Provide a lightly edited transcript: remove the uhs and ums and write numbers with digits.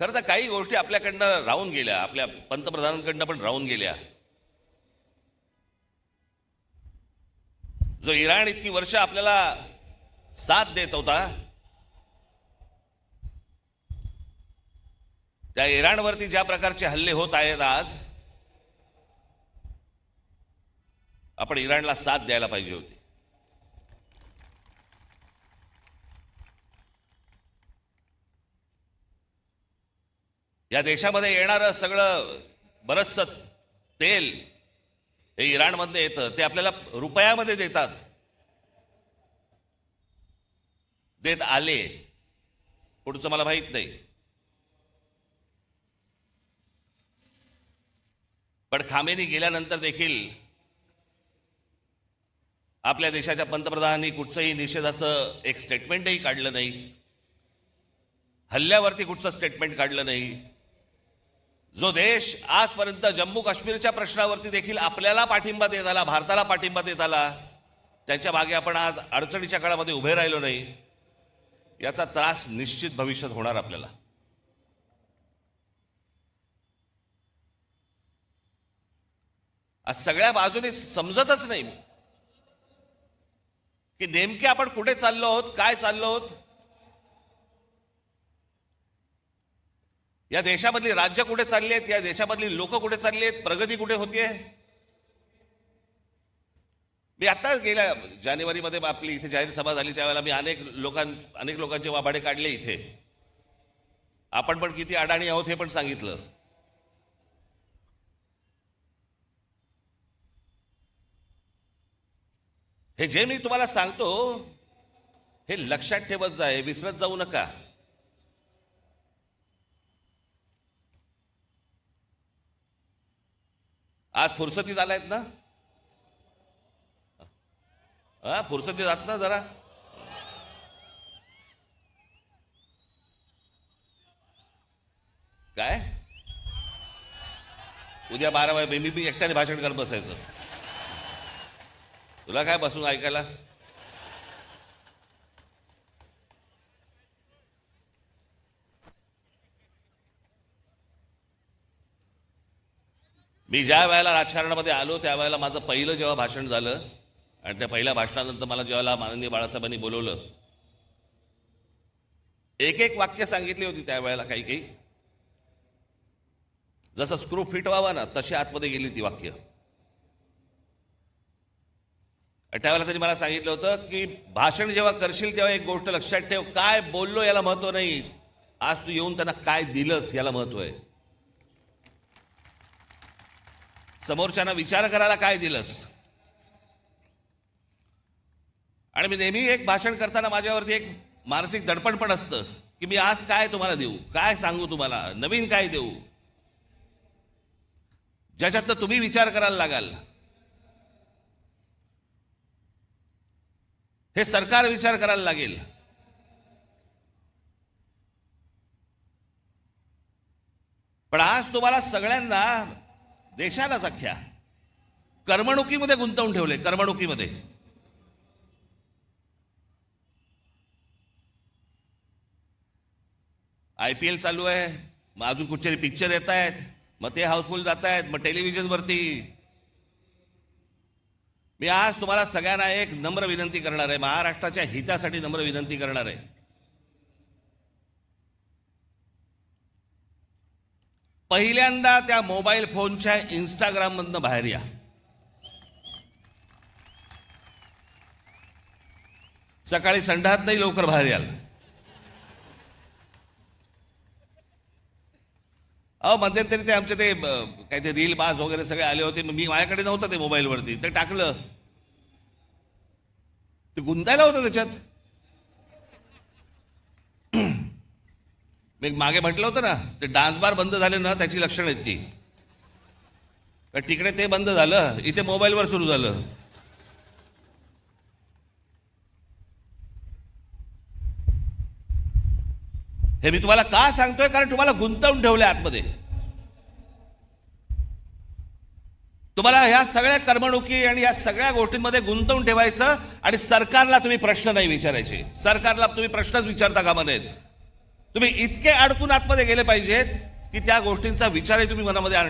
खरं तर काही गोष्टी आपल्याकडनं राहून गेल्या, आपल्या पंतप्रधानांकडनं पण राहून गेल्या. जो इराण इतकी वर्ष आपल्याला साथ देत होता, त्या इराणवरती ज्या प्रकारचे हल्ले होत आहेत आज, आपण इराणला साथ द्यायला पाहिजे होती. या देशामध्ये येणारं सगळं बरचसं तेल हे इराणमध्ये येतं, ते आपल्याला रुपयामध्ये देत आले. पुढचं मला माहित नाही, पण खामेनी गेल्यानंतर देखील आपल्या देशाच्या पंतप्रधानांनी कुठचंही निषेधाचं एक स्टेटमेंटही काढलं नाही, हल्ल्यावरती कुठचं स्टेटमेंट काढलं नाही. जो देश आजपर्यंत जम्मू काश्मीरच्या प्रश्नावरती देखील आपल्याला पाठिंबा देत आला, भारताला पाठिंबा देत आला, त्याच्या मागे आपण आज अडचणीच्या काळामध्ये उभे राहिलो नाही, याचा त्रास निश्चित भविष्यात होणार आपल्याला. आज सगळ्या बाजूने समजतच नाही की नेमके आपण कुठे चाललो आहोत, काय चाललो आहोत. या देशामधली राज्य कुठे चालली आहेत, या देशामधली लोक कुठे चालली आहेत, प्रगती कुठे होतीये. मी आता गेल्या जानेवारीमध्ये आपली इथे जाहीर सभा झाली, त्यावेळेला मी अनेक लोकांचे वाभाडे काढले इथे. आपण पण किती अडाणी आहोत हे पण सांगितलं. हे जे मी तुम्हाला सांगतो हे लक्षात ठेवत जाय, विसरत जाऊ नका. आज फुरसतीत आलायत ना, फुरसतीत आहात ना जरा. काय उद्या 12 वाजे मी एकट्याने भाषण करत बसायचं, तुला काय बसून ऐकायला. मी ज्या वेळेला राजकारणामध्ये आलो त्यावेळेला माझं पहिलं जेव्हा भाषण झालं आणि त्या पहिल्या भाषणानंतर मला जेव्हा माननीय बाळासाहेबांनी बोलवलं, एक वाक्य सांगितली होती त्यावेळेला, काही जसं स्क्रू फिट व्हावा ना तशी आतमध्ये गेली ती वाक्य. त्यावेळेला त्यांनी मला सांगितलं होतं की भाषण जेव्हा करशील तेव्हा एक गोष्ट लक्षात ठेव, काय बोललो याला महत्व नाही, आज तू येऊन त्यांना काय दिलंस याला महत्व आहे. समोरच्यांना विचार करायला काय दिलंस. आणि मी नेहमी एक भाषण करताना माझ्यावरती एक मानसिक दडपण पण असतं की मी आज काय तुम्हाला देऊ, काय सांगू तुम्हाला, नवीन काय देऊ, ज्याच्यातनं तुम्ही विचार करायला लागाल. हे सरकार विचार करायला लागेल. पण आज तुम्हाला सगळ्यांना, देशालाच अख्ख्या करमणुकीमध्ये गुंतवून ठेवले. करमणुकीमध्ये IPL चालू आहे, मग अजून कुठचे पिक्चर येत आहेत, मग ते हाऊसफुल जात आहेत, मग टेलिव्हिजनवरती. मी आज तुम्हाला सगळ्यांना एक नम्र विनंती करणार आहे, महाराष्ट्राच्या हितासाठी नम्र विनंती करणार आहे. पहिल्यांदा त्या मोबाईल फोनच्या इंस्टाग्राम मधनं बाहेर या. सकाळी संडास नाही, लवकर बाहेर याल. मध्यंतरी ते आमचे ते काही ते रील बाज वगैरे सगळे आले होते, मी माझ्याकडे नव्हतं ते मोबाईलवरती, ते टाकलं, ते गुंतायला होतं त्याच्यात. मी मागे म्हटलं होतं ना, ते डान्स बार बंद झाले ना त्याची लक्षणं आहेत ती. तिकडे ते बंद झालं, इथे मोबाईलवर सुरू झालं. हे मी तुम्हाला का सांगतोय, कारण तुम्हाला गुंतवून ठेवलंय आतमध्ये. तुम्हाला ह्या सगळ्या करमणुकी आणि या सगळ्या गोष्टींमध्ये गुंतवून ठेवायचं आणि सरकारला तुम्ही प्रश्न नाही विचारायचे. सरकारला तुम्ही प्रश्नच विचारता कामा नयेत. तुम्ही इतके अडकून आतमध्ये गेले पाहिजेत की त्या गोष्टींचा विचारही तुम्ही मनामध्ये आणता.